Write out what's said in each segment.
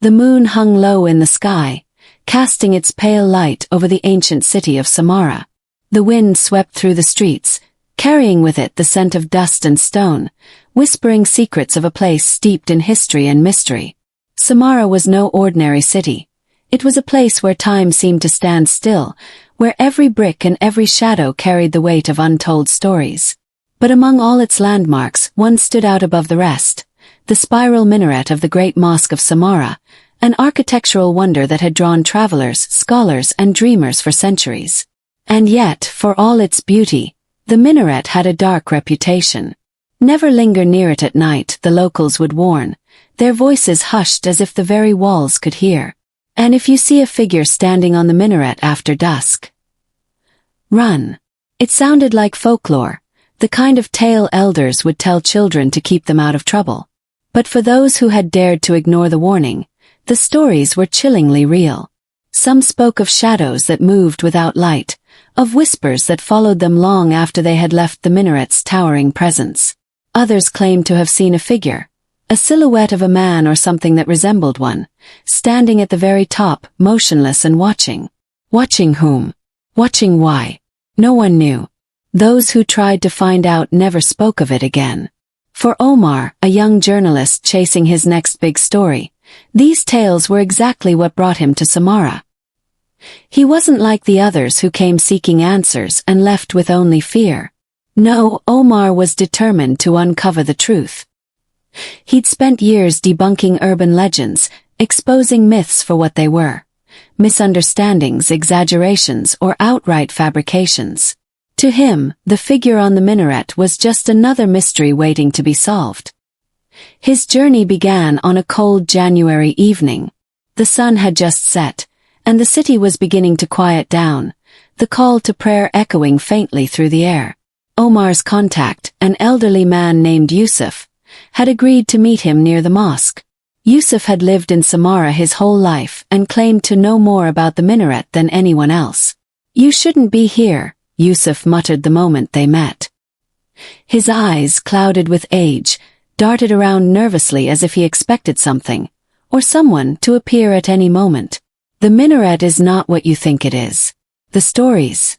The moon hung low in the sky, casting its pale light over the ancient city of Samarra. The wind swept through the streets, carrying with it the scent of dust and stone, whispering secrets of a place steeped in history and mystery. Samarra was no ordinary city. It was a place where time seemed to stand still, where every brick and every shadow carried the weight of untold stories. But among all its landmarks, one stood out above the rest: the spiral minaret of the Great Mosque of Samarra, an architectural wonder that had drawn travelers, scholars, and dreamers for centuries. And yet, for all its beauty, the minaret had a dark reputation. Never linger near it at night, the locals would warn, their voices hushed as if the very walls could hear. And if you see a figure standing on the minaret after dusk, run. It sounded like folklore, the kind of tale elders would tell children to keep them out of trouble. But for those who had dared to ignore the warning, the stories were chillingly real. Some spoke of shadows that moved without light, of whispers that followed them long after they had left the minaret's towering presence. Others claimed to have seen a figure, a silhouette of a man or something that resembled one, standing at the very top, motionless and watching. Watching whom? Watching why? No one knew. Those who tried to find out never spoke of it again. For Omar, a young journalist chasing his next big story, these tales were exactly what brought him to Samarra. He wasn't like the others who came seeking answers and left with only fear. No, Omar was determined to uncover the truth. He'd spent years debunking urban legends, exposing myths for what they were: misunderstandings, exaggerations, or outright fabrications. To him, the figure on the minaret was just another mystery waiting to be solved. His journey began on a cold January evening. The sun had just set, and the city was beginning to quiet down, the call to prayer echoing faintly through the air. Omar's contact, an elderly man named Yusuf, had agreed to meet him near the mosque. Yusuf had lived in Samarra his whole life and claimed to know more about the minaret than anyone else. "You shouldn't be here," Yusuf muttered the moment they met. His eyes, clouded with age, darted around nervously as if he expected something, or someone, to appear at any moment. "The minaret is not what you think it is. The stories,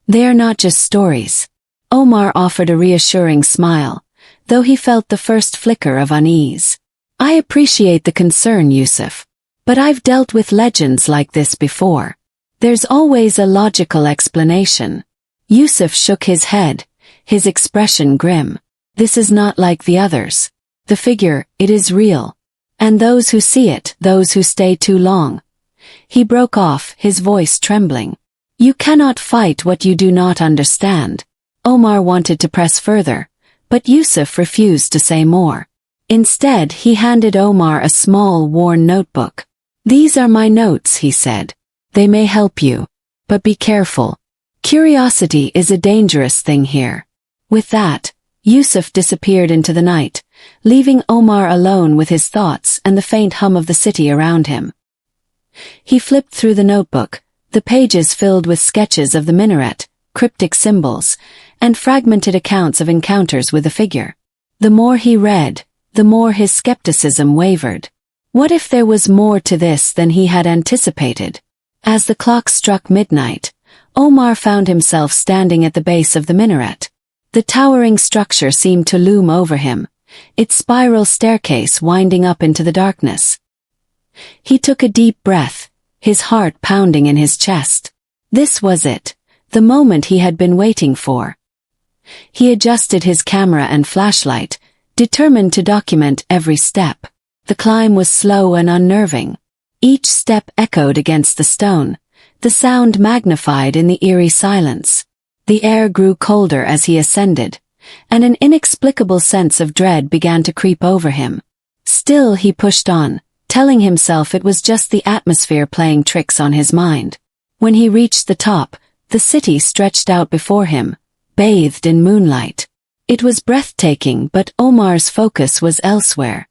they are not just stories." Omar offered a reassuring smile, though he felt the first flicker of unease. "I appreciate the concern, Yusuf, but I've dealt with legends like this before. There's always a logical explanation." Yusuf shook his head, his expression grim. "This is not like the others. The figure, it is real. And those who see it, those who stay too long." He broke off, his voice trembling. "You cannot fight what you do not understand." Omar wanted to press further, but Yusuf refused to say more. Instead, he handed Omar a small, worn notebook. "These are my notes," he said. "They may help you. But be careful. Curiosity is a dangerous thing here." With that, Yusuf disappeared into the night, leaving Omar alone with his thoughts and the faint hum of the city around him. He flipped through the notebook, the pages filled with sketches of the minaret, cryptic symbols, and fragmented accounts of encounters with the figure. The more he read, the more his skepticism wavered. What if there was more to this than he had anticipated? As the clock struck midnight, Omar found himself standing at the base of the minaret. The towering structure seemed to loom over him, its spiral staircase winding up into the darkness. He took a deep breath, his heart pounding in his chest. This was it, the moment he had been waiting for. He adjusted his camera and flashlight, determined to document every step. The climb was slow and unnerving. Each step echoed against the stone, the sound magnified in the eerie silence. The air grew colder as he ascended, and an inexplicable sense of dread began to creep over him. Still he pushed on, telling himself it was just the atmosphere playing tricks on his mind. When he reached the top, the city stretched out before him, bathed in moonlight. It was breathtaking, but Omar's focus was elsewhere.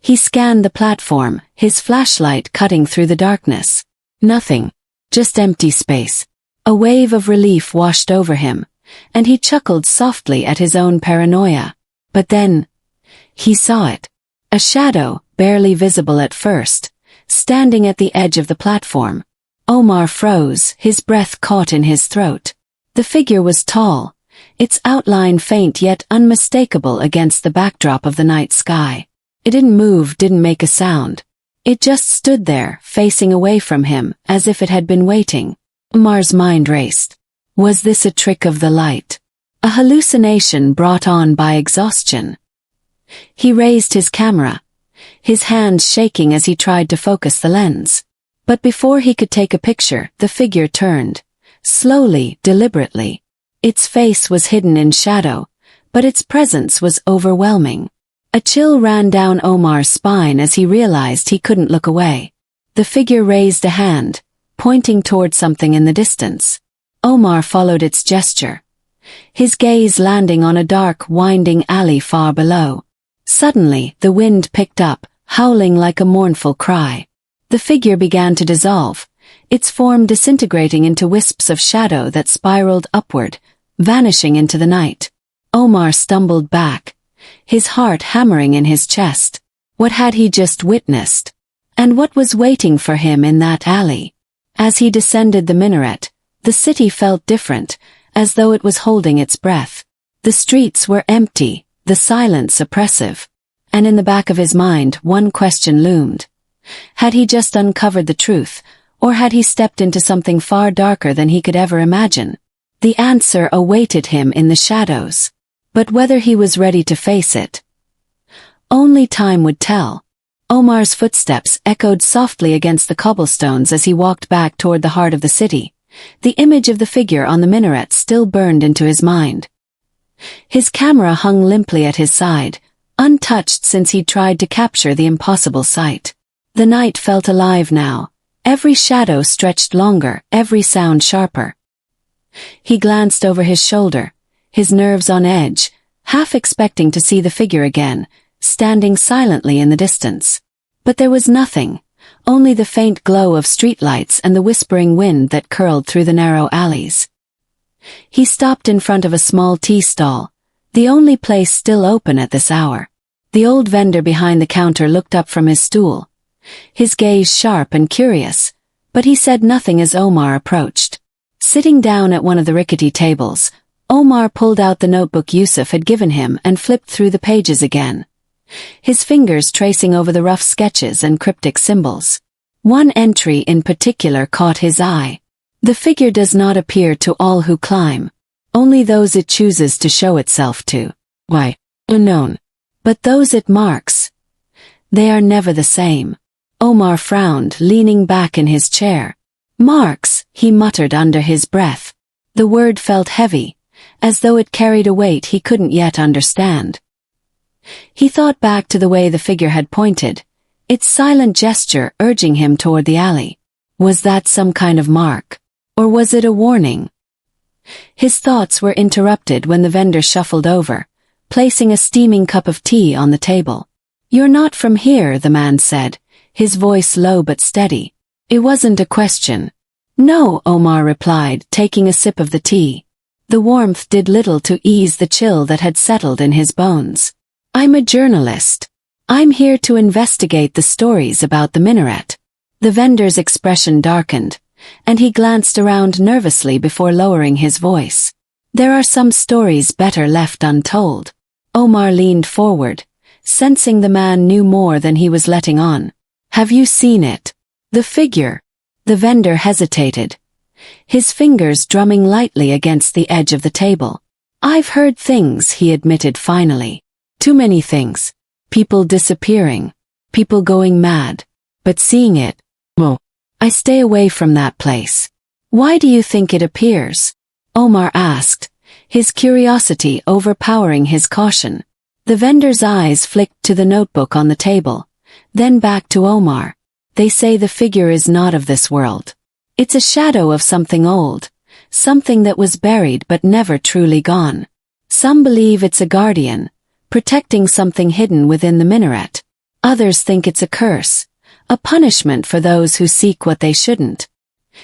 He scanned the platform, his flashlight cutting through the darkness. Nothing. Just empty space. A wave of relief washed over him, and he chuckled softly at his own paranoia. But then, he saw it. A shadow, barely visible at first, standing at the edge of the platform. Omar froze, his breath caught in his throat. The figure was tall, its outline faint yet unmistakable against the backdrop of the night sky. It didn't move, didn't make a sound. It just stood there, facing away from him, as if it had been waiting. Omar's mind raced. Was this a trick of the light? A hallucination brought on by exhaustion? He raised his camera, his hands shaking as he tried to focus the lens. But before he could take a picture, the figure turned. Slowly, deliberately. Its face was hidden in shadow, but its presence was overwhelming. A chill ran down Omar's spine as he realized he couldn't look away. The figure raised a hand, pointing toward something in the distance. Omar followed its gesture, his gaze landing on a dark, winding alley far below. Suddenly, the wind picked up, howling like a mournful cry. The figure began to dissolve, its form disintegrating into wisps of shadow that spiraled upward, vanishing into the night. Omar stumbled back, his heart hammering in his chest. What had he just witnessed? And what was waiting for him in that alley? As he descended the minaret, the city felt different, as though it was holding its breath. The streets were empty, the silence oppressive. And in the back of his mind, one question loomed. Had he just uncovered the truth, or had he stepped into something far darker than he could ever imagine? The answer awaited him in the shadows. But whether he was ready to face it, only time would tell. Omar's footsteps echoed softly against the cobblestones as he walked back toward the heart of the city. The image of the figure on the minaret still burned into his mind. His camera hung limply at his side, untouched since he'd tried to capture the impossible sight. The night felt alive now. Every shadow stretched longer, every sound sharper. He glanced over his shoulder, his nerves on edge, half expecting to see the figure again, standing silently in the distance. But there was nothing, only the faint glow of streetlights and the whispering wind that curled through the narrow alleys. He stopped in front of a small tea stall, the only place still open at this hour. The old vendor behind the counter looked up from his stool, his gaze sharp and curious, but he said nothing as Omar approached. Sitting down at one of the rickety tables, Omar pulled out the notebook Yusuf had given him and flipped through the pages again, his fingers tracing over the rough sketches and cryptic symbols. One entry in particular caught his eye. The figure does not appear to all who climb, only those it chooses to show itself to. Why, unknown. But those it marks, they are never the same. Omar frowned, leaning back in his chair. Marks, he muttered under his breath. The word felt heavy, as though it carried a weight he couldn't yet understand. He thought back to the way the figure had pointed, its silent gesture urging him toward the alley. Was that some kind of mark? Or was it a warning? His thoughts were interrupted when the vendor shuffled over, placing a steaming cup of tea on the table. You're not from here, the man said, his voice low but steady. It wasn't a question. No, Omar replied, taking a sip of the tea. The warmth did little to ease the chill that had settled in his bones. I'm a journalist. I'm here to investigate the stories about the minaret. The vendor's expression darkened, and he glanced around nervously before lowering his voice. There are some stories better left untold. Omar leaned forward, sensing the man knew more than he was letting on. Have you seen it? The figure. The vendor hesitated, his fingers drumming lightly against the edge of the table. I've heard things, he admitted finally. Too many things. People disappearing. People going mad. But seeing it, well, I stay away from that place. Why do you think it appears? Omar asked, his curiosity overpowering his caution. The vendor's eyes flicked to the notebook on the table, then back to Omar. They say the figure is not of this world. It's a shadow of something old, something that was buried but never truly gone. Some believe it's a guardian, protecting something hidden within the minaret. Others think it's a curse, a punishment for those who seek what they shouldn't.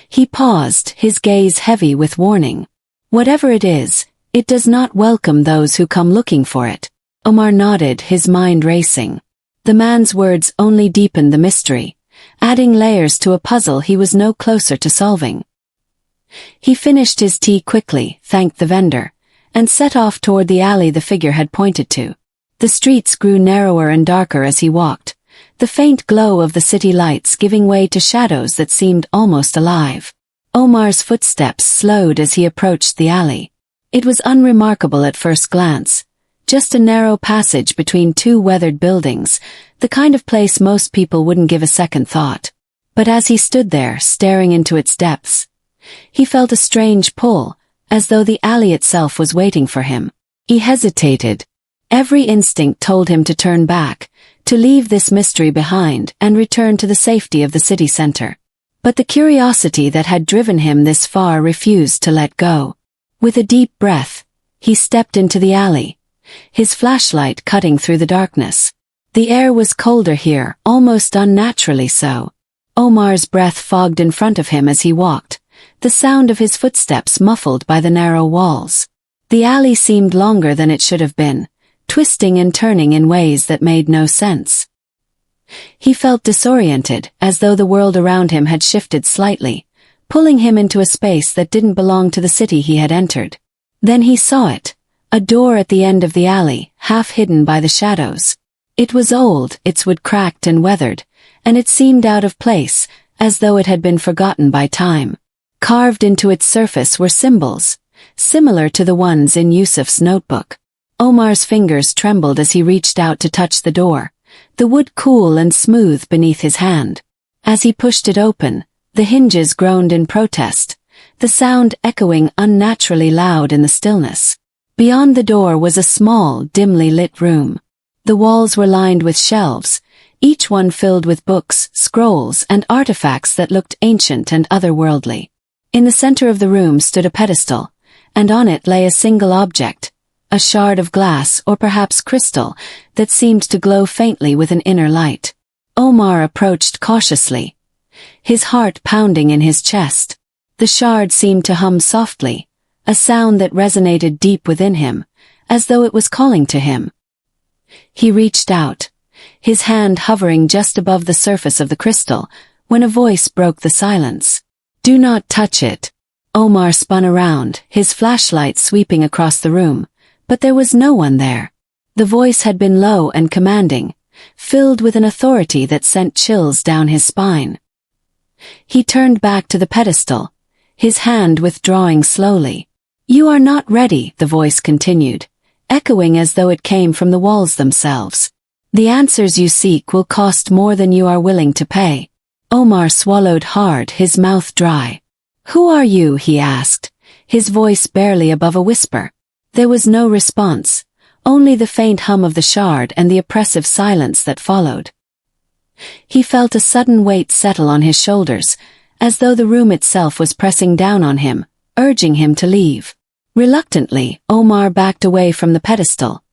He paused, his gaze heavy with warning. Whatever it is, it does not welcome those who come looking for it. Omar nodded, his mind racing. The man's words only deepened the mystery, adding layers to a puzzle he was no closer to solving. He finished his tea quickly, thanked the vendor, and set off toward the alley the figure had pointed to. The streets grew narrower and darker as he walked, the faint glow of the city lights giving way to shadows that seemed almost alive. Omar's footsteps slowed as he approached the alley. It was unremarkable at first glance, just a narrow passage between two weathered buildings, the kind of place most people wouldn't give a second thought. But as he stood there, staring into its depths, he felt a strange pull, as though the alley itself was waiting for him. He hesitated. Every instinct told him to turn back, to leave this mystery behind and return to the safety of the city center. But the curiosity that had driven him this far refused to let go. With a deep breath, he stepped into the alley, his flashlight cutting through the darkness. The air was colder here, almost unnaturally so. Omar's breath fogged in front of him as he walked, the sound of his footsteps muffled by the narrow walls. The alley seemed longer than it should have been, twisting and turning in ways that made no sense. He felt disoriented, as though the world around him had shifted slightly, pulling him into a space that didn't belong to the city he had entered. Then he saw it, a door at the end of the alley, half hidden by the shadows. It was old, its wood cracked and weathered, and it seemed out of place, as though it had been forgotten by time. Carved into its surface were symbols, similar to the ones in Yusuf's notebook. Omar's fingers trembled as he reached out to touch the door, the wood cool and smooth beneath his hand. As he pushed it open, the hinges groaned in protest, the sound echoing unnaturally loud in the stillness. Beyond the door was a small, dimly lit room. The walls were lined with shelves, each one filled with books, scrolls, and artifacts that looked ancient and otherworldly. In the center of the room stood a pedestal, and on it lay a single object, a shard of glass or perhaps crystal that seemed to glow faintly with an inner light. Omar approached cautiously, his heart pounding in his chest. The shard seemed to hum softly, a sound that resonated deep within him, as though it was calling to him. He reached out, his hand hovering just above the surface of the crystal, when a voice broke the silence. "Do not touch it." Omar spun around, his flashlight sweeping across the room, but there was no one there. The voice had been low and commanding, filled with an authority that sent chills down his spine. He turned back to the pedestal, his hand withdrawing slowly. "You are not ready," the voice continued, echoing as though it came from the walls themselves. "The answers you seek will cost more than you are willing to pay." Omar swallowed hard, his mouth dry. "Who are you?" he asked, his voice barely above a whisper. There was no response, only the faint hum of the shard and the oppressive silence that followed. He felt a sudden weight settle on his shoulders, as though the room itself was pressing down on him, urging him to leave. Reluctantly, Omar backed away from the pedestal,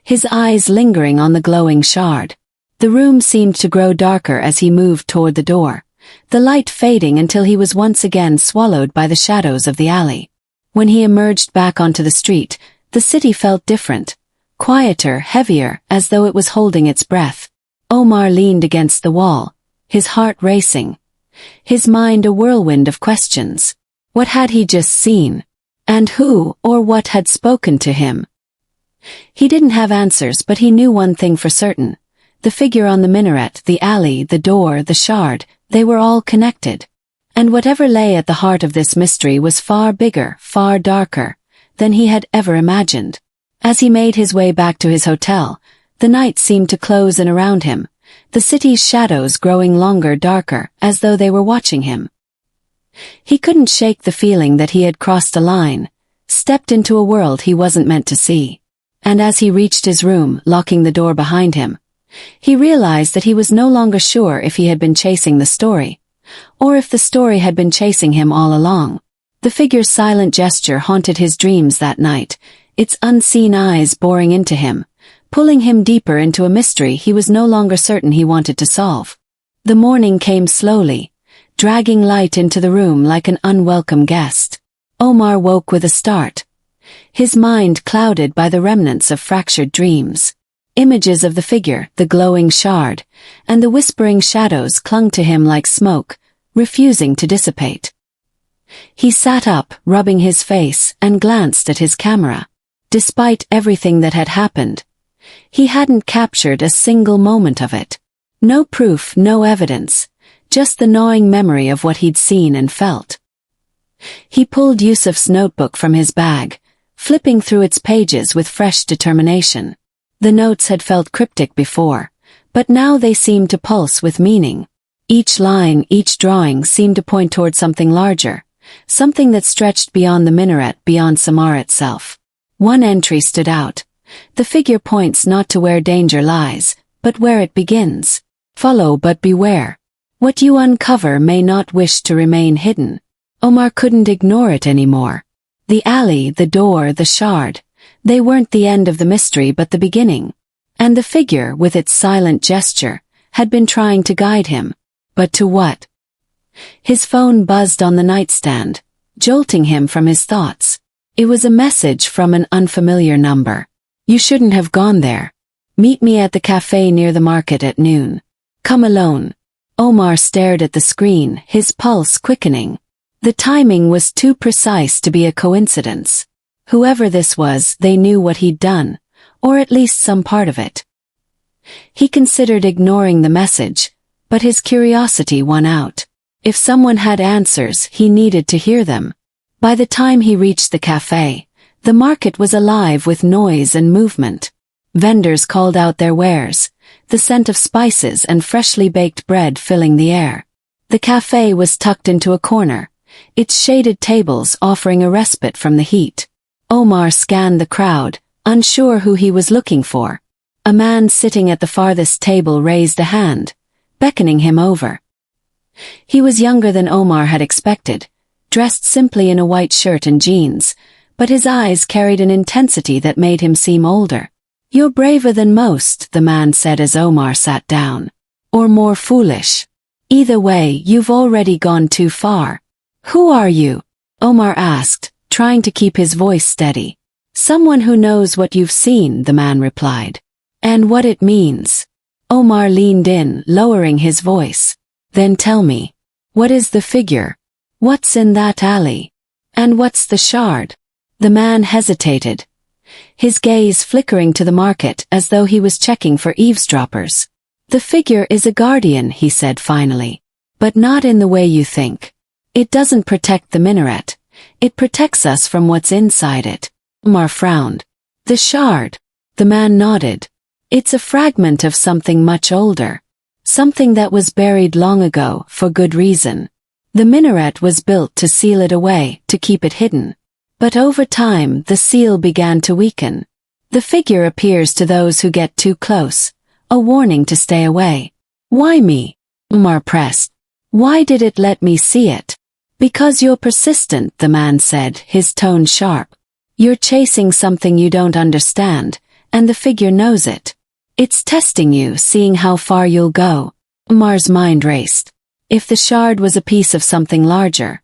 his eyes lingering on the glowing shard. The room seemed to grow darker as he moved toward the door, the light fading until he was once again swallowed by the shadows of the alley. When he emerged back onto the street, the city felt different, quieter, heavier, as though it was holding its breath. Omar leaned against the wall, his heart racing, his mind a whirlwind of questions. What had he just seen? And who or what had spoken to him? He didn't have answers, but he knew one thing for certain. The figure on the minaret, the alley, the door, the shard, they were all connected. And whatever lay at the heart of this mystery was far bigger, far darker, than he had ever imagined. As he made his way back to his hotel, the night seemed to close in around him, the city's shadows growing longer, darker, as though they were watching him. He couldn't shake the feeling that he had crossed a line, stepped into a world he wasn't meant to see. And as he reached his room, locking the door behind him, he realized that he was no longer sure if he had been chasing the story, or if the story had been chasing him all along. The figure's silent gesture haunted his dreams that night, its unseen eyes boring into him, pulling him deeper into a mystery he was no longer certain he wanted to solve. The morning came slowly, dragging light into the room like an unwelcome guest. Omar woke with a start, his mind clouded by the remnants of fractured dreams. Images of the figure, the glowing shard, and the whispering shadows clung to him like smoke, refusing to dissipate. He sat up, rubbing his face, and glanced at his camera. Despite everything that had happened, he hadn't captured a single moment of it. No proof, no evidence, just the gnawing memory of what he'd seen and felt. He pulled Yusuf's notebook from his bag, flipping through its pages with fresh determination. The notes had felt cryptic before, but now they seemed to pulse with meaning. Each line, each drawing seemed to point toward something larger, something that stretched beyond the minaret, beyond Samarra itself. One entry stood out. The figure points not to where danger lies, but where it begins. Follow but beware. What you uncover may not wish to remain hidden. Omar couldn't ignore it anymore. The alley, the door, the shard, they weren't the end of the mystery but the beginning. And the figure, with its silent gesture, had been trying to guide him. But to what? His phone buzzed on the nightstand, jolting him from his thoughts. It was a message from an unfamiliar number. You shouldn't have gone there. Meet me at the cafe near the market at noon. Come alone. Omar stared at the screen, his pulse quickening. The timing was too precise to be a coincidence. Whoever this was, they knew what he'd done, or at least some part of it. He considered ignoring the message, but his curiosity won out. If someone had answers, he needed to hear them. By the time he reached the cafe, the market was alive with noise and movement. Vendors called out their wares, the scent of spices and freshly baked bread filling the air. The cafe was tucked into a corner, its shaded tables offering a respite from the heat. Omar scanned the crowd, unsure who he was looking for. A man sitting at the farthest table raised a hand, beckoning him over. He was younger than Omar had expected, dressed simply in a white shirt and jeans, but his eyes carried an intensity that made him seem older. You're braver than most, the man said as Omar sat down. Or more foolish. Either way, you've already gone too far. Who are you? Omar asked, trying to keep his voice steady. Someone who knows what you've seen, the man replied. And what it means. Omar leaned in, lowering his voice. Then tell me. What is the figure? What's in that alley? And what's the shard? The man hesitated, his gaze flickering to the market as though he was checking for eavesdroppers. The figure is a guardian, he said finally. But not in the way you think. It doesn't protect the minaret. It protects us from what's inside it. Omar frowned. The shard. The man nodded. It's a fragment of something much older. Something that was buried long ago, for good reason. The minaret was built to seal it away, to keep it hidden. But over time, the seal began to weaken. The figure appears to those who get too close, a warning to stay away. Why me? Omar pressed. Why did it let me see it? Because you're persistent, the man said, his tone sharp. You're chasing something you don't understand, and the figure knows it. It's testing you, seeing how far you'll go. Omar's mind raced. If the shard was a piece of something larger,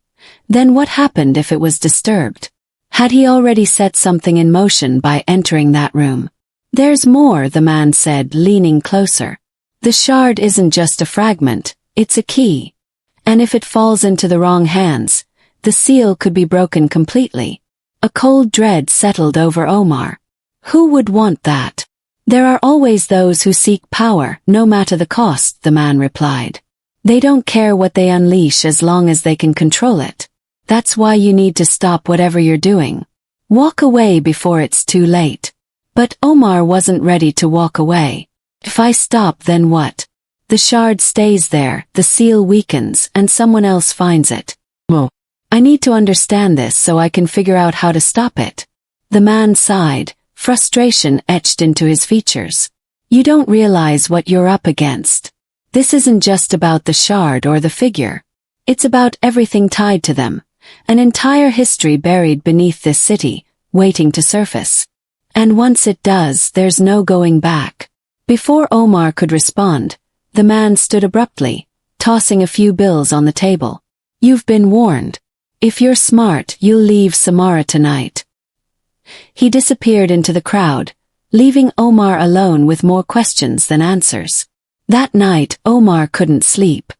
then what happened if it was disturbed? Had he already set something in motion by entering that room? There's more, the man said, leaning closer. The shard isn't just a fragment, it's a key. And if it falls into the wrong hands, the seal could be broken completely. A cold dread settled over Omar. Who would want that? There are always those who seek power, no matter the cost, the man replied. They don't care what they unleash as long as they can control it. That's why you need to stop whatever you're doing. Walk away before it's too late. But Omar wasn't ready to walk away. If I stop, then what? The shard stays there, the seal weakens, and someone else finds it. Well, I need to understand this so I can figure out how to stop it. The man sighed, frustration etched into his features. You don't realize what you're up against. This isn't just about the shard or the figure. It's about everything tied to them. An entire history buried beneath this city, waiting to surface. And once it does, there's no going back. Before Omar could respond, the man stood abruptly, tossing a few bills on the table. You've been warned. If you're smart, you'll leave Samarra tonight. He disappeared into the crowd, leaving Omar alone with more questions than answers. That night, Omar couldn't sleep.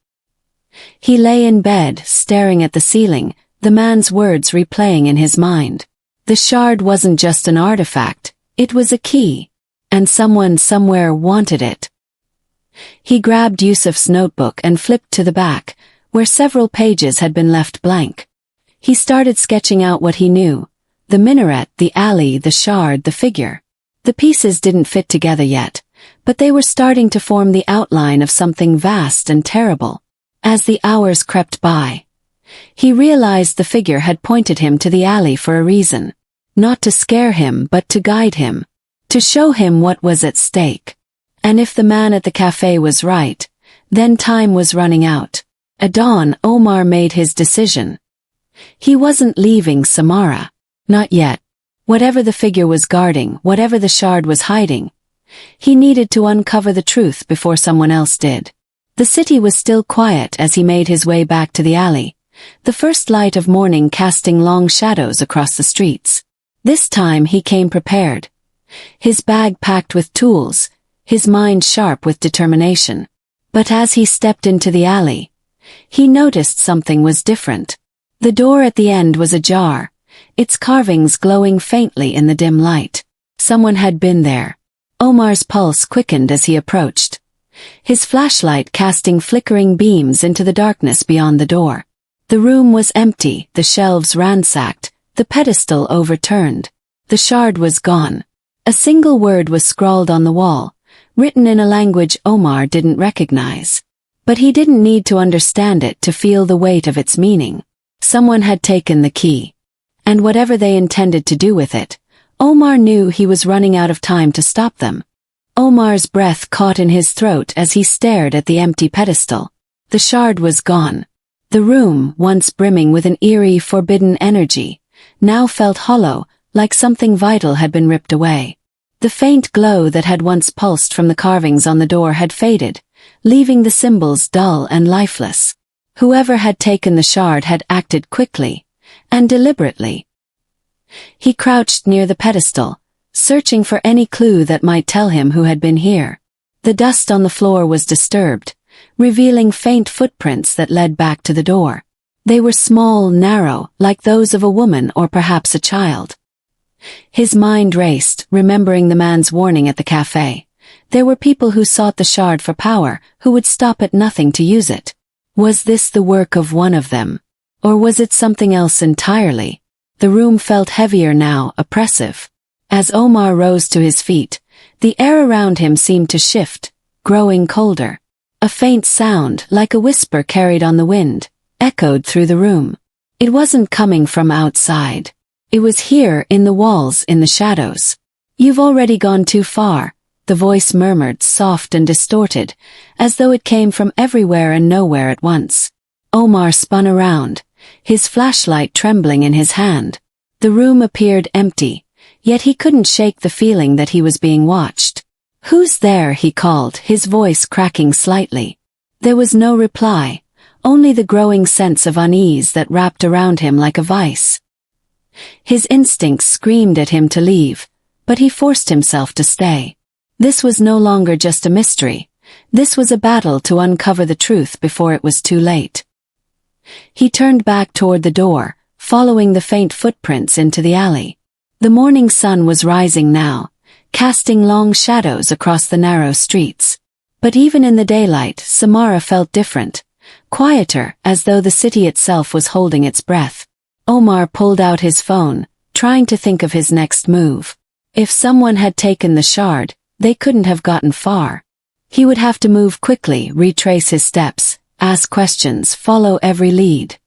He lay in bed, staring at the ceiling, the man's words replaying in his mind. The shard wasn't just an artifact, it was a key. And someone somewhere wanted it. He grabbed Yusuf's notebook and flipped to the back, where several pages had been left blank. He started sketching out what he knew. The minaret, the alley, the shard, the figure. The pieces didn't fit together yet, but they were starting to form the outline of something vast and terrible. As the hours crept by, he realized the figure had pointed him to the alley for a reason. Not to scare him but to guide him. To show him what was at stake. And if the man at the cafe was right, then time was running out. At dawn, Omar made his decision. He wasn't leaving Samarra. Not yet. Whatever the figure was guarding, whatever the shard was hiding, he needed to uncover the truth before someone else did. The city was still quiet as he made his way back to the alley, the first light of morning casting long shadows across the streets. This time he came prepared. His bag packed with tools, his mind sharp with determination. But as he stepped into the alley, he noticed something was different. The door at the end was ajar, its carvings glowing faintly in the dim light. Someone had been there. Omar's pulse quickened as he approached, his flashlight casting flickering beams into the darkness beyond the door. The room was empty, the shelves ransacked, the pedestal overturned. The shard was gone. A single word was scrawled on the wall, written in a language Omar didn't recognize. But he didn't need to understand it to feel the weight of its meaning. Someone had taken the key. And whatever they intended to do with it, Omar knew he was running out of time to stop them. Omar's breath caught in his throat as he stared at the empty pedestal. The shard was gone. The room, once brimming with an eerie, forbidden energy, now felt hollow, like something vital had been ripped away. The faint glow that had once pulsed from the carvings on the door had faded, leaving the symbols dull and lifeless. Whoever had taken the shard had acted quickly and deliberately. He crouched near the pedestal, searching for any clue that might tell him who had been here. The dust on the floor was disturbed, revealing faint footprints that led back to the door. They were small, narrow, like those of a woman or perhaps a child. His mind raced, remembering the man's warning at the cafe. There were people who sought the shard for power, who would stop at nothing to use it. Was this the work of one of them? Or was it something else entirely? The room felt heavier now, oppressive. As Omar rose to his feet, the air around him seemed to shift, growing colder. A faint sound, like a whisper carried on the wind, echoed through the room. It wasn't coming from outside. It was here, in the walls, in the shadows. "You've already gone too far," the voice murmured, soft and distorted, as though it came from everywhere and nowhere at once. Omar spun around, his flashlight trembling in his hand. The room appeared empty, yet he couldn't shake the feeling that he was being watched. "Who's there?" he called, his voice cracking slightly. There was no reply, only the growing sense of unease that wrapped around him like a vice. His instincts screamed at him to leave, but he forced himself to stay. This was no longer just a mystery. This was a battle to uncover the truth before it was too late. He turned back toward the door, following the faint footprints into the alley. The morning sun was rising now, casting long shadows across the narrow streets. But even in the daylight, Samarra felt different, quieter, as though the city itself was holding its breath. Omar pulled out his phone, trying to think of his next move. If someone had taken the shard, they couldn't have gotten far. He would have to move quickly, retrace his steps, ask questions, follow every lead.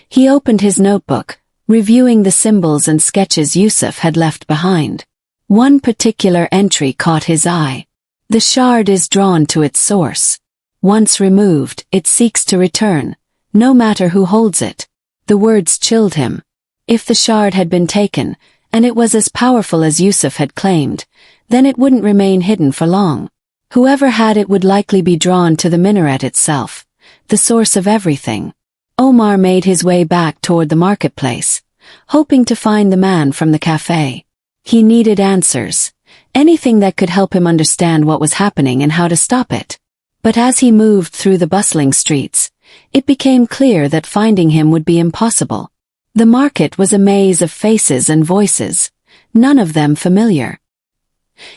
He opened his notebook, reviewing the symbols and sketches Yusuf had left behind. One particular entry caught his eye. "The shard is drawn to its source. Once removed, it seeks to return, no matter who holds it." The words chilled him. If the shard had been taken, and it was as powerful as Yusuf had claimed, then it wouldn't remain hidden for long. Whoever had it would likely be drawn to the minaret itself, the source of everything. Omar made his way back toward the marketplace, hoping to find the man from the cafe. He needed answers, anything that could help him understand what was happening and how to stop it. But as he moved through the bustling streets, it became clear that finding him would be impossible. The market was a maze of faces and voices, none of them familiar.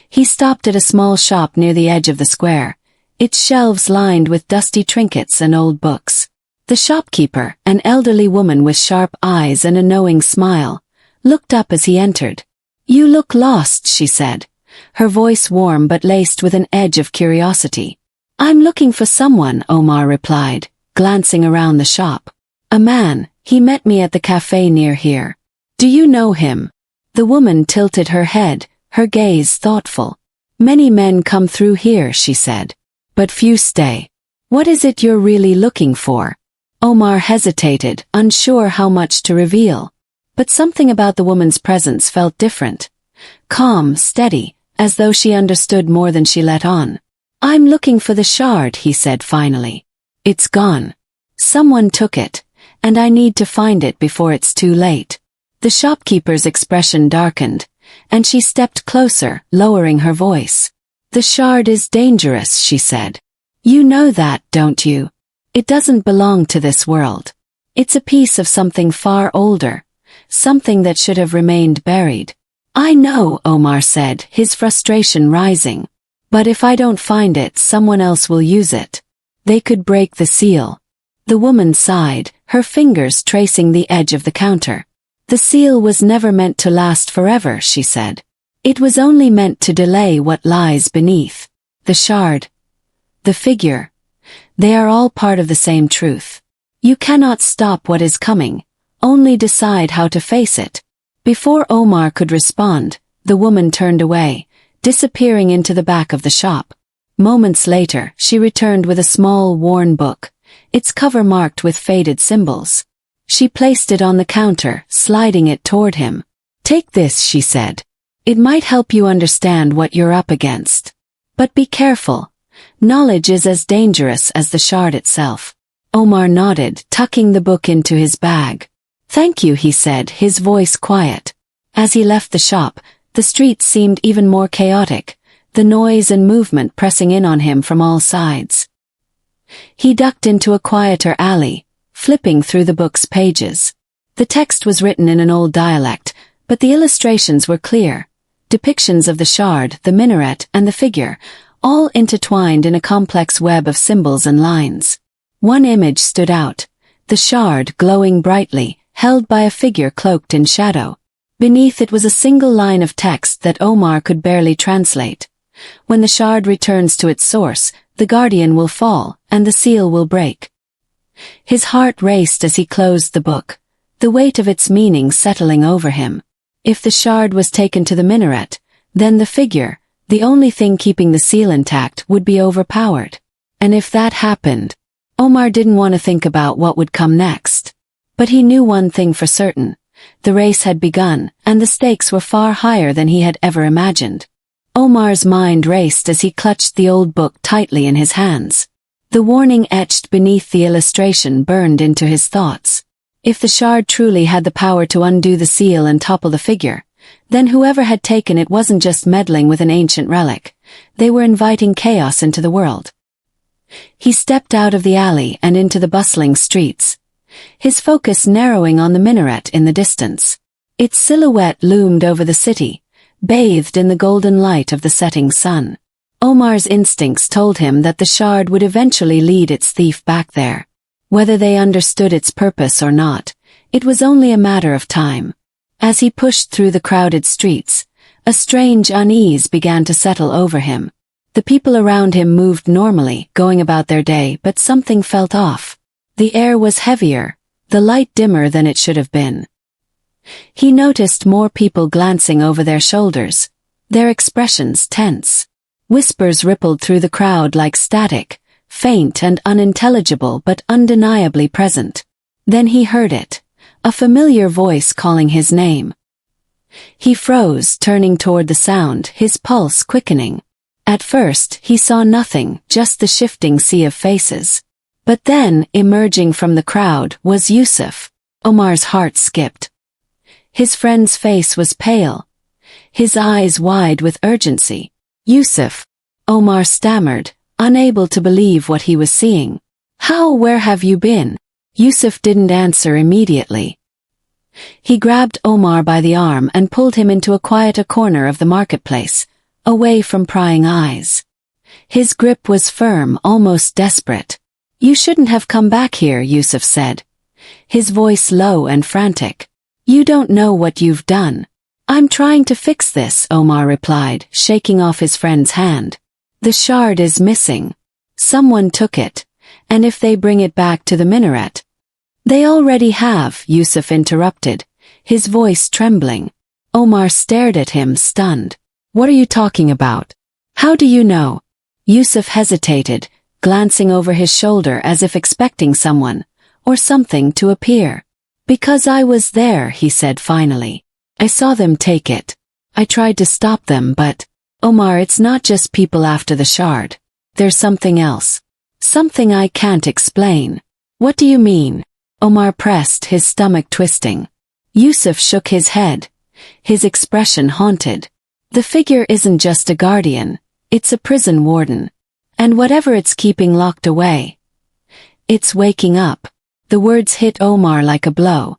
He stopped at a small shop near the edge of the square, its shelves lined with dusty trinkets and old books. The shopkeeper, an elderly woman with sharp eyes and a knowing smile, looked up as he entered. "You look lost," she said, her voice warm but laced with an edge of curiosity. "I'm looking for someone," Omar replied, glancing around the shop. "A man, he met me at the cafe near here. Do you know him?" The woman tilted her head, her gaze thoughtful. "Many men come through here," she said, "but few stay. What is it you're really looking for?" Omar hesitated, unsure how much to reveal. But something about the woman's presence felt different. Calm, steady, as though she understood more than she let on. "I'm looking for the shard," he said finally. "It's gone. Someone took it, and I need to find it before it's too late." The shopkeeper's expression darkened, and she stepped closer, lowering her voice. "The shard is dangerous," she said. "You know that, don't you? It doesn't belong to this world. It's a piece of something far older, something that should have remained buried." "I know," Omar said, his frustration rising. "But if I don't find it, someone else will use it. They could break the seal." The woman sighed, her fingers tracing the edge of the counter. "The seal was never meant to last forever," she said. "It was only meant to delay what lies beneath. The shard, the figure, they are all part of the same truth. You cannot stop what is coming, only decide how to face it." Before Omar could respond, the woman turned away, disappearing into the back of the shop. Moments later, she returned with a small, worn book, its cover marked with faded symbols. She placed it on the counter, sliding it toward him. "Take this," she said. "It might help you understand what you're up against. But be careful. Knowledge is as dangerous as the shard itself." Omar nodded, tucking the book into his bag. "Thank you," he said, his voice quiet. As he left the shop, the streets seemed even more chaotic, the noise and movement pressing in on him from all sides. He ducked into a quieter alley, flipping through the book's pages. The text was written in an old dialect, but the illustrations were clear. Depictions of the shard, the minaret, and the figure, all intertwined in a complex web of symbols and lines. One image stood out, the shard glowing brightly, held by a figure cloaked in shadow. Beneath it was a single line of text that Omar could barely translate. "When the shard returns to its source, the guardian will fall, and the seal will break." His heart raced as he closed the book, the weight of its meaning settling over him. If the shard was taken to the minaret, then the figure, the only thing keeping the seal intact, would be overpowered. And if that happened, Omar didn't want to think about what would come next. But he knew one thing for certain. The race had begun, and the stakes were far higher than he had ever imagined. Omar's mind raced as he clutched the old book tightly in his hands. The warning etched beneath the illustration burned into his thoughts. If the shard truly had the power to undo the seal and topple the figure, then whoever had taken it wasn't just meddling with an ancient relic, they were inviting chaos into the world. He stepped out of the alley and into the bustling streets, his focus narrowing on the minaret in the distance. Its silhouette loomed over the city, bathed in the golden light of the setting sun. Omar's instincts told him that the shard would eventually lead its thief back there. Whether they understood its purpose or not, it was only a matter of time. As he pushed through the crowded streets, a strange unease began to settle over him. The people around him moved normally, going about their day, but something felt off. The air was heavier, the light dimmer than it should have been. He noticed more people glancing over their shoulders, their expressions tense. Whispers rippled through the crowd like static, faint and unintelligible but undeniably present. Then he heard it, a familiar voice calling his name. He froze, turning toward the sound, his pulse quickening. At first, he saw nothing, just the shifting sea of faces. But then, emerging from the crowd, was Yusuf. Omar's heart skipped. His friend's face was pale, his eyes wide with urgency. "Yusuf," Omar stammered, unable to believe what he was seeing. Where have you been?" Yusuf didn't answer immediately. He grabbed Omar by the arm and pulled him into a quieter corner of the marketplace, away from prying eyes. His grip was firm, almost desperate. "You shouldn't have come back here," Yusuf said, his voice low and frantic. "You don't know what you've done." "I'm trying to fix this," Omar replied, shaking off his friend's hand. "The shard is missing. Someone took it, and if they bring it back to the minaret—" "They already have," Yusuf interrupted, his voice trembling. Omar stared at him, stunned. "What are you talking about? How do you know?" Yusuf hesitated, glancing over his shoulder as if expecting someone, or something, to appear. "Because I was there," he said finally. "I saw them take it. I tried to stop them, but—" "Omar, it's not just people after the shard. There's something else. Something I can't explain." "What do you mean?" Omar pressed, his stomach twisting. Yusuf shook his head, his expression haunted. "The figure isn't just a guardian, it's a prison warden. And whatever it's keeping locked away, it's waking up." The words hit Omar like a blow.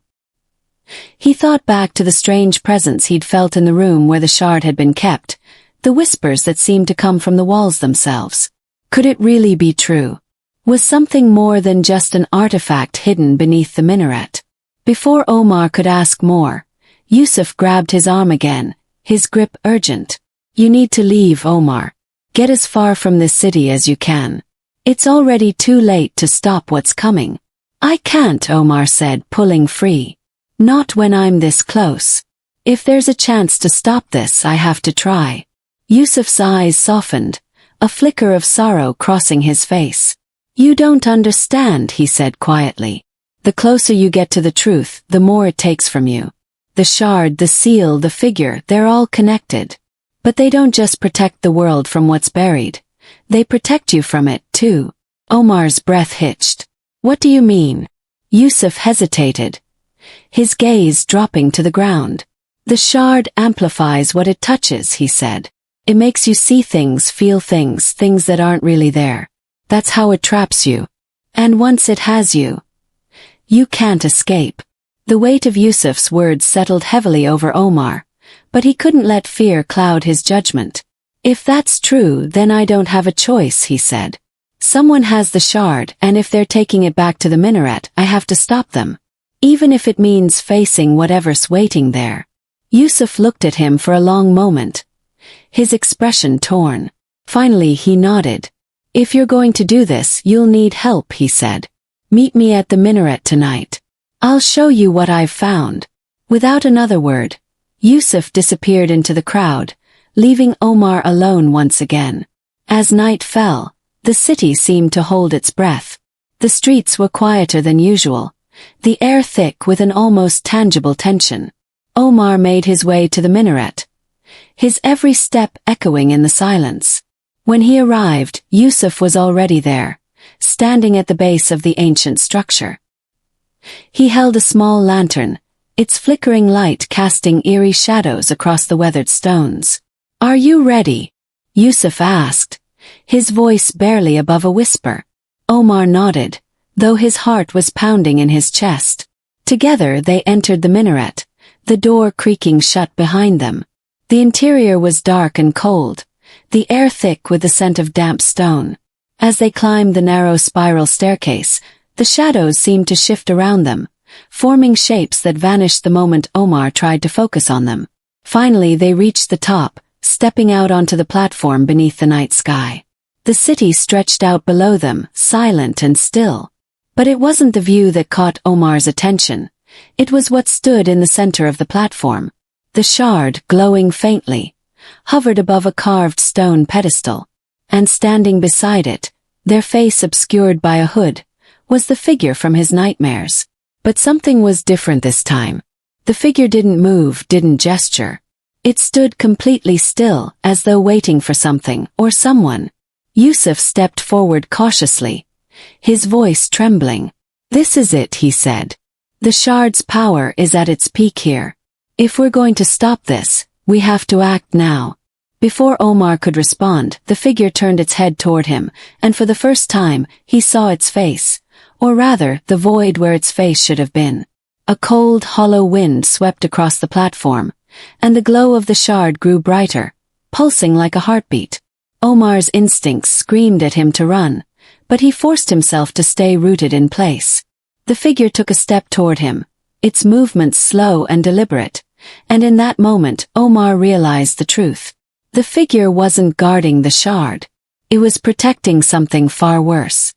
He thought back to the strange presence he'd felt in the room where the shard had been kept, the whispers that seemed to come from the walls themselves. Could it really be true? Was something more than just an artifact hidden beneath the minaret? Before Omar could ask more, Yusuf grabbed his arm again, his grip urgent. "You need to leave, Omar. Get as far from this city as you can. It's already too late to stop what's coming." "I can't," Omar said, pulling free. "Not when I'm this close. If there's a chance to stop this, I have to try." Yusuf's eyes softened, a flicker of sorrow crossing his face. "You don't understand," he said quietly. "The closer you get to the truth, the more it takes from you. The shard, the seal, the figure, they're all connected. But they don't just protect the world from what's buried. They protect you from it, too." Omar's breath hitched. "What do you mean?" Yusuf hesitated, his gaze dropping to the ground. "The shard amplifies what it touches," he said. "It makes you see things, feel things, things that aren't really there. That's how it traps you. And once it has you, you can't escape." The weight of Yusuf's words settled heavily over Omar, but he couldn't let fear cloud his judgment. "If that's true, then I don't have a choice," he said. "Someone has the shard, and if they're taking it back to the minaret, I have to stop them. Even if it means facing whatever's waiting there." Yusuf looked at him for a long moment, his expression torn. Finally he nodded. "If you're going to do this, you'll need help," he said. "Meet me at the minaret tonight. I'll show you what I've found." Without another word, Yusuf disappeared into the crowd, leaving Omar alone once again. As night fell, the city seemed to hold its breath. The streets were quieter than usual, the air thick with an almost tangible tension. Omar made his way to the minaret, his every step echoing in the silence. When he arrived, Yusuf was already there, standing at the base of the ancient structure. He held a small lantern, its flickering light casting eerie shadows across the weathered stones. "Are you ready?" Yusuf asked, his voice barely above a whisper. Omar nodded, though his heart was pounding in his chest. Together they entered the minaret, the door creaking shut behind them. The interior was dark and cold, the air thick with the scent of damp stone. As they climbed the narrow spiral staircase, the shadows seemed to shift around them, forming shapes that vanished the moment Omar tried to focus on them. Finally they reached the top, stepping out onto the platform beneath the night sky. The city stretched out below them, silent and still. But it wasn't the view that caught Omar's attention. It was what stood in the center of the platform. The shard, glowing faintly, hovered above a carved stone pedestal. And standing beside it, their face obscured by a hood, was the figure from his nightmares. But something was different this time. The figure didn't move, didn't gesture. It stood completely still, as though waiting for something, or someone. Yusuf stepped forward cautiously, his voice trembling. "This is it," he said. "The shard's power is at its peak here. If we're going to stop this, We have to act now. Before Omar could respond, the figure turned its head toward him, and for the first time, he saw its face. Or rather, the void where its face should have been. A cold, hollow wind swept across the platform, and the glow of the shard grew brighter, pulsing like a heartbeat. Omar's instincts screamed at him to run, but he forced himself to stay rooted in place. The figure took a step toward him, its movements slow and deliberate, and in that moment Omar realized the truth. The figure wasn't guarding the shard. It was protecting something far worse.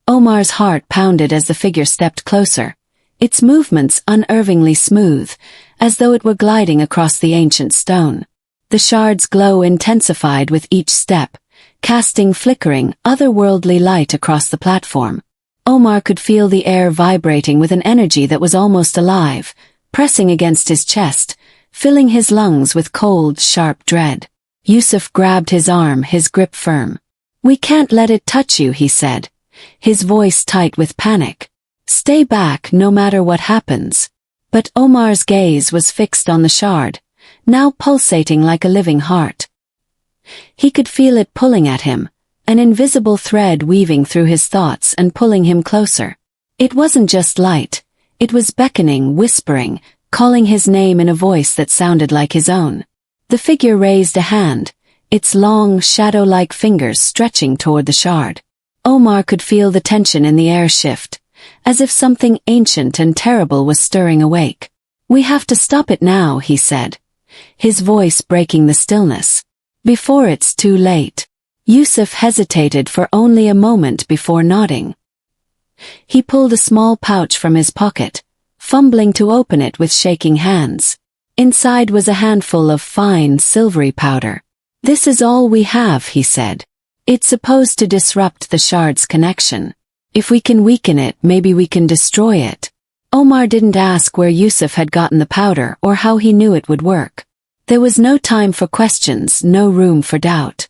Omar's heart pounded as the figure stepped closer, its movements unervingly smooth, as though it were gliding across the ancient stone. The shard's glow intensified with each step, casting flickering, otherworldly light across the platform. Omar could feel the air vibrating with an energy that was almost alive, pressing against his chest, filling his lungs with cold, sharp dread. Yusuf grabbed his arm, his grip firm. "We can't let it touch you," he said, his voice tight with panic. "Stay back no matter what happens." But Omar's gaze was fixed on the shard, now pulsating like a living heart. He could feel it pulling at him, an invisible thread weaving through his thoughts and pulling him closer. It wasn't just light, it was beckoning, whispering, calling his name in a voice that sounded like his own. The figure raised a hand, its long, shadow-like fingers stretching toward the shard. Omar could feel the tension in the air shift, as if something ancient and terrible was stirring awake. "We have to stop it now," he said, his voice breaking the stillness. "Before it's too late." Yusuf hesitated for only a moment before nodding. He pulled a small pouch from his pocket, fumbling to open it with shaking hands. Inside was a handful of fine, silvery powder. "This is all we have," he said. "It's supposed to disrupt the shard's connection. If we can weaken it, maybe we can destroy it." Omar didn't ask where Yusuf had gotten the powder or how he knew it would work. There was no time for questions, no room for doubt.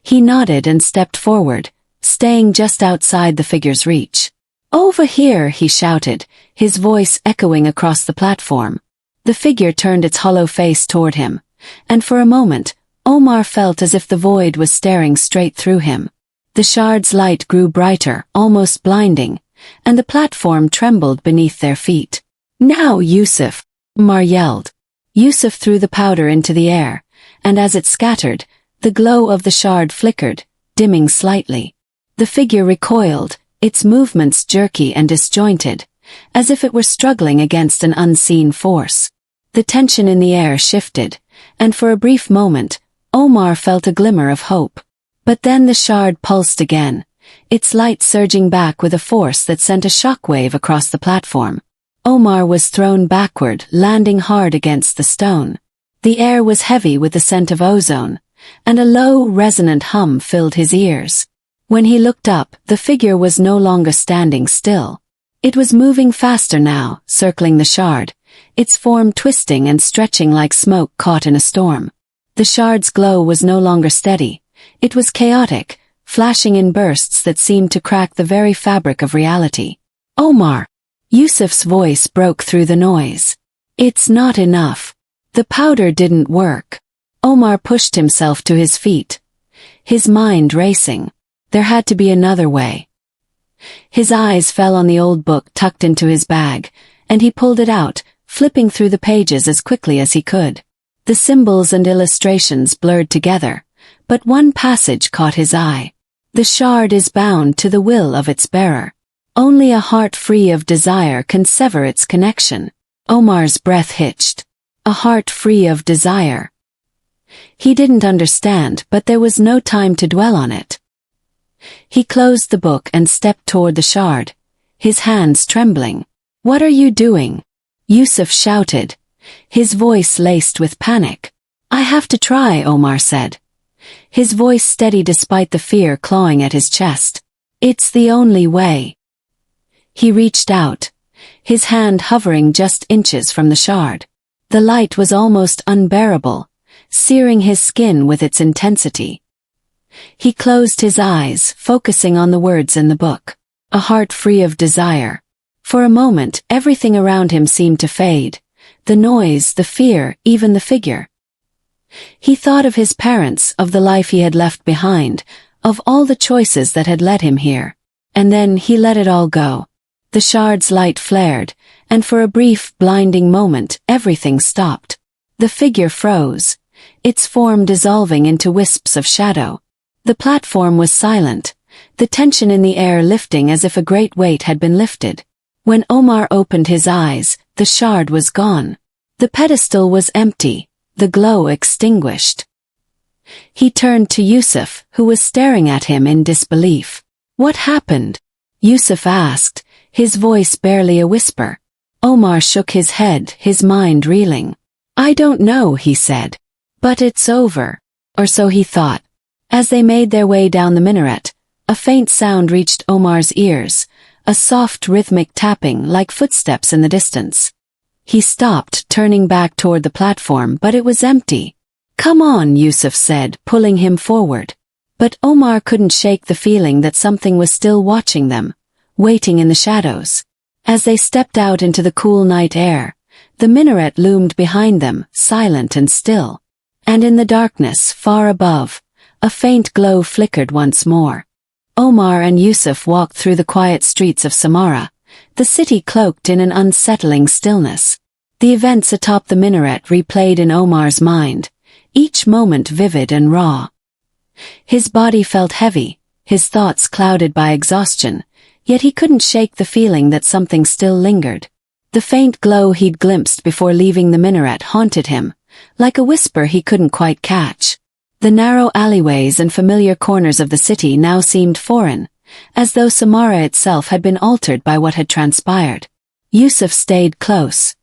He nodded and stepped forward, staying just outside the figure's reach. "Over here," he shouted, his voice echoing across the platform. The figure turned its hollow face toward him, and for a moment, Omar felt as if the void was staring straight through him. The shard's light grew brighter, almost blinding, and the platform trembled beneath their feet. "Now, Yusuf!" Omar yelled. Yusuf threw the powder into the air, and as it scattered, the glow of the shard flickered, dimming slightly. The figure recoiled, its movements jerky and disjointed, as if it were struggling against an unseen force. The tension in the air shifted, and for a brief moment, Omar felt a glimmer of hope. But then the shard pulsed again, its light surging back with a force that sent a shockwave across the platform. Omar was thrown backward, landing hard against the stone. The air was heavy with the scent of ozone, and a low, resonant hum filled his ears. When he looked up, the figure was no longer standing still. It was moving faster now, circling the shard, its form twisting and stretching like smoke caught in a storm. The shard's glow was no longer steady. It was chaotic, flashing in bursts that seemed to crack the very fabric of reality. "Omar!" Yusuf's voice broke through the noise. "It's not enough. The powder didn't work." Omar pushed himself to his feet, his mind racing. There had to be another way. His eyes fell on the old book tucked into his bag, and he pulled it out, flipping through the pages as quickly as he could. The symbols and illustrations blurred together, but one passage caught his eye. "The shard is bound to the will of its bearer. Only a heart free of desire can sever its connection." Omar's breath hitched. A heart free of desire. He didn't understand, but there was no time to dwell on it. He closed the book and stepped toward the shard, his hands trembling. "What are you doing?" Yusuf shouted, his voice laced with panic. "I have to try," Omar said, his voice steady despite the fear clawing at his chest. "It's the only way." He reached out, his hand hovering just inches from the shard. The light was almost unbearable, searing his skin with its intensity. He closed his eyes, focusing on the words in the book. A heart free of desire. For a moment, everything around him seemed to fade. The noise, the fear, even the figure. He thought of his parents, of the life he had left behind, of all the choices that had led him here. And then he let it all go. The shard's light flared, and for a brief, blinding moment, everything stopped. The figure froze, its form dissolving into wisps of shadow. The platform was silent, the tension in the air lifting as if a great weight had been lifted. When Omar opened his eyes, the shard was gone. The pedestal was empty, the glow extinguished. He turned to Yusuf, who was staring at him in disbelief. "What happened?" Yusuf asked, his voice barely a whisper. Omar shook his head, his mind reeling. "I don't know," he said. "But it's over." Or so he thought. As they made their way down the minaret, a faint sound reached Omar's ears, a soft rhythmic tapping like footsteps in the distance. He stopped, turning back toward the platform, but it was empty. "Come on," Yusuf said, pulling him forward. But Omar couldn't shake the feeling that something was still watching them, waiting in the shadows. As they stepped out into the cool night air, the minaret loomed behind them, silent and still. And in the darkness, far above, a faint glow flickered once more. Omar and Yusuf walked through the quiet streets of Samarra, the city cloaked in an unsettling stillness. The events atop the minaret replayed in Omar's mind, each moment vivid and raw. His body felt heavy, his thoughts clouded by exhaustion, yet he couldn't shake the feeling that something still lingered. The faint glow he'd glimpsed before leaving the minaret haunted him, like a whisper he couldn't quite catch. The narrow alleyways and familiar corners of the city now seemed foreign, as though Samarra itself had been altered by what had transpired. Yusuf stayed close,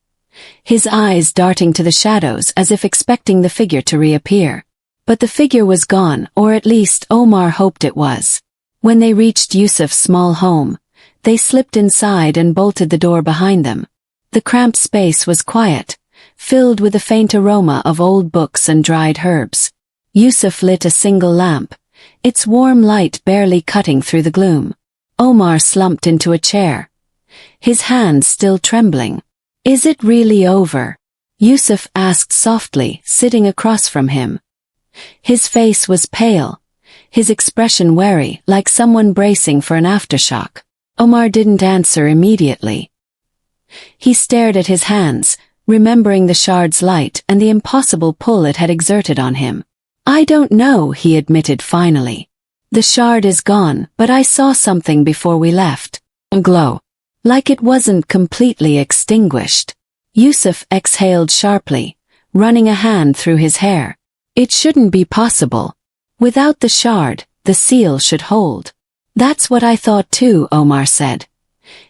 his eyes darting to the shadows as if expecting the figure to reappear. But the figure was gone, or at least Omar hoped it was. When they reached Yusuf's small home, they slipped inside and bolted the door behind them. The cramped space was quiet, filled with the faint aroma of old books and dried herbs. Yusuf lit a single lamp, its warm light barely cutting through the gloom. Omar slumped into a chair, his hands still trembling. "Is it really over?" Yusuf asked softly, sitting across from him. His face was pale, his expression wary, like someone bracing for an aftershock. Omar didn't answer immediately. He stared at his hands, remembering the shard's light and the impossible pull it had exerted on him. "I don't know," he admitted finally. "The shard is gone, but I saw something before we left. A glow. Like it wasn't completely extinguished." Yusuf exhaled sharply, running a hand through his hair. "It shouldn't be possible. Without the shard, the seal should hold." "That's what I thought too," Omar said,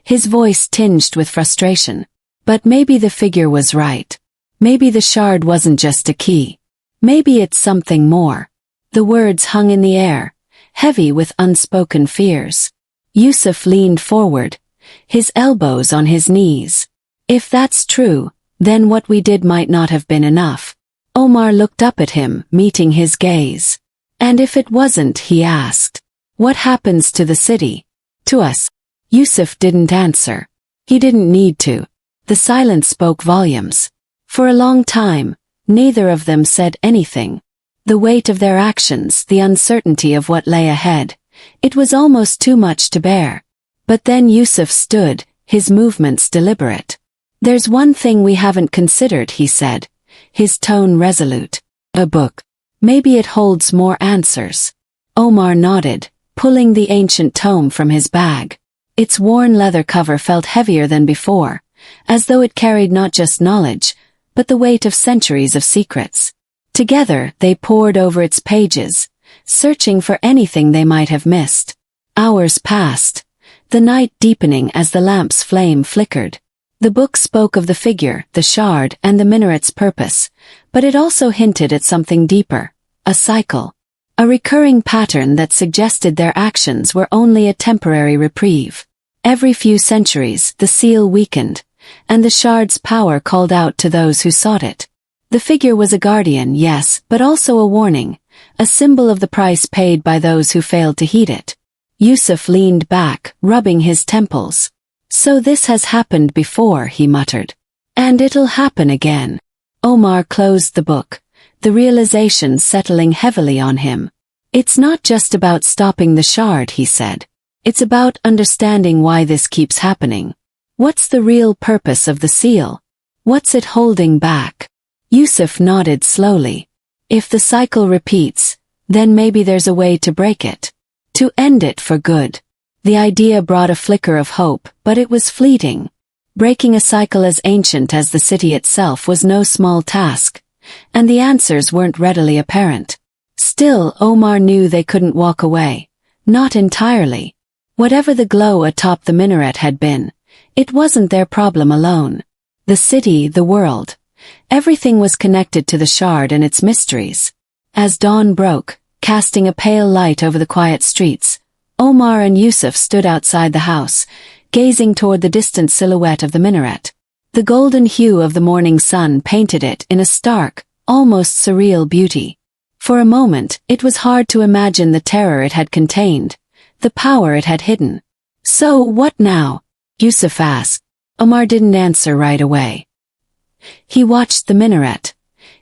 his voice tinged with frustration. "But maybe the figure was right. Maybe the shard wasn't just a key. Maybe it's something more." The words hung in the air, heavy with unspoken fears. Yusuf leaned forward, his elbows on his knees. "If that's true, then what we did might not have been enough." Omar looked up at him, meeting his gaze. "And if it wasn't," he asked, "what happens to the city? To us?" Yusuf didn't answer. He didn't need to. The silence spoke volumes. For a long time, neither of them said anything. The weight of their actions, the uncertainty of what lay ahead, it was almost too much to bear. But then Yusuf stood, his movements deliberate. "There's one thing we haven't considered," he said, his tone resolute. "A book. Maybe it holds more answers." Omar nodded, pulling the ancient tome from his bag. Its worn leather cover felt heavier than before, as though it carried not just knowledge, but the weight of centuries of secrets. Together, they pored over its pages, searching for anything they might have missed. Hours passed, the night deepening as the lamp's flame flickered. The book spoke of the figure, the shard, and the minaret's purpose, but it also hinted at something deeper, a cycle. A recurring pattern that suggested their actions were only a temporary reprieve. Every few centuries, the seal weakened, and the shard's power called out to those who sought it. The figure was a guardian, yes, but also a warning, a symbol of the price paid by those who failed to heed it. Yusuf leaned back, rubbing his temples. "So this has happened before," he muttered. "And it'll happen again." Omar closed the book, the realization settling heavily on him. It's not just about stopping the shard, he said. It's about understanding why this keeps happening. What's the real purpose of the seal? What's it holding back? Yusuf nodded slowly. If the cycle repeats, then maybe there's a way to break it. To end it for good. The idea brought a flicker of hope, but it was fleeting. Breaking a cycle as ancient as the city itself was no small task, and the answers weren't readily apparent. Still, Omar knew they couldn't walk away. Not entirely. Whatever the glow atop the minaret had been, it wasn't their problem alone. The city, the world. Everything was connected to the shard and its mysteries. As dawn broke, casting a pale light over the quiet streets, Omar and Yusuf stood outside the house, gazing toward the distant silhouette of the minaret. The golden hue of the morning sun painted it in a stark, almost surreal beauty. For a moment, it was hard to imagine the terror it had contained, the power it had hidden. So what now? Yusuf asked. Omar didn't answer right away. He watched the minaret,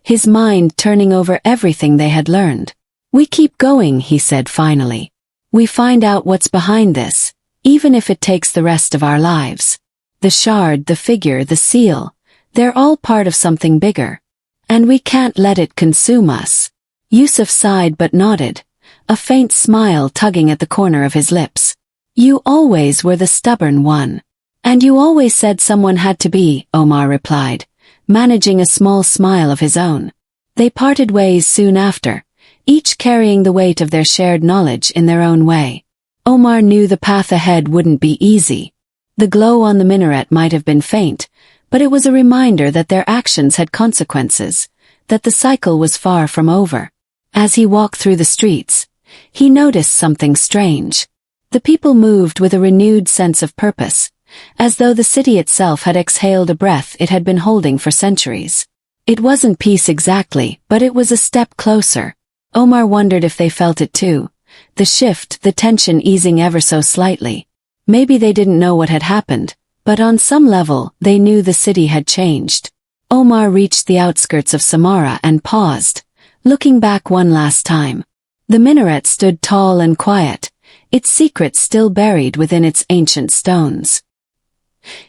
his mind turning over everything they had learned. We keep going, he said finally. We find out what's behind this, even if it takes the rest of our lives. The shard, the figure, the seal, they're all part of something bigger. And we can't let it consume us. Yusuf sighed but nodded, a faint smile tugging at the corner of his lips. You always were the stubborn one. And you always said someone had to be, Omar replied, managing a small smile of his own. They parted ways soon after, each carrying the weight of their shared knowledge in their own way. Omar knew the path ahead wouldn't be easy. The glow on the minaret might have been faint, but it was a reminder that their actions had consequences, that the cycle was far from over. As he walked through the streets, he noticed something strange. The people moved with a renewed sense of purpose, as though the city itself had exhaled a breath it had been holding for centuries. It wasn't peace exactly, but it was a step closer. Omar wondered if they felt it too, the shift, the tension easing ever so slightly. Maybe they didn't know what had happened, but on some level, they knew the city had changed. Omar reached the outskirts of Samarra and paused, looking back one last time. The minaret stood tall and quiet, its secrets still buried within its ancient stones.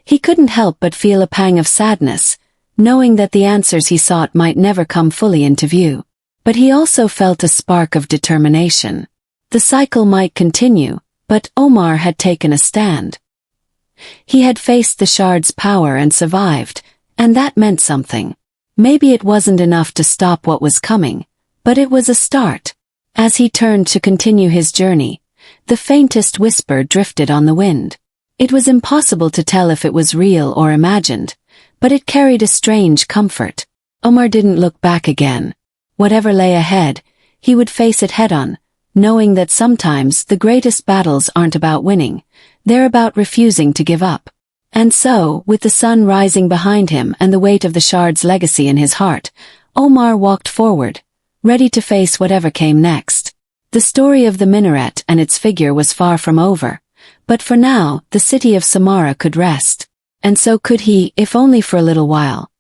He couldn't help but feel a pang of sadness, knowing that the answers he sought might never come fully into view. But he also felt a spark of determination. The cycle might continue, but Omar had taken a stand. He had faced the shard's power and survived, and that meant something. Maybe it wasn't enough to stop what was coming, but it was a start. As he turned to continue his journey, the faintest whisper drifted on the wind. It was impossible to tell if it was real or imagined, but it carried a strange comfort. Omar didn't look back again. Whatever lay ahead, he would face it head-on, knowing that sometimes the greatest battles aren't about winning, they're about refusing to give up. And so, with the sun rising behind him and the weight of the shard's legacy in his heart, Omar walked forward, ready to face whatever came next. The story of the minaret and its figure was far from over, but for now, the city of Samarra could rest. And so could he, if only for a little while.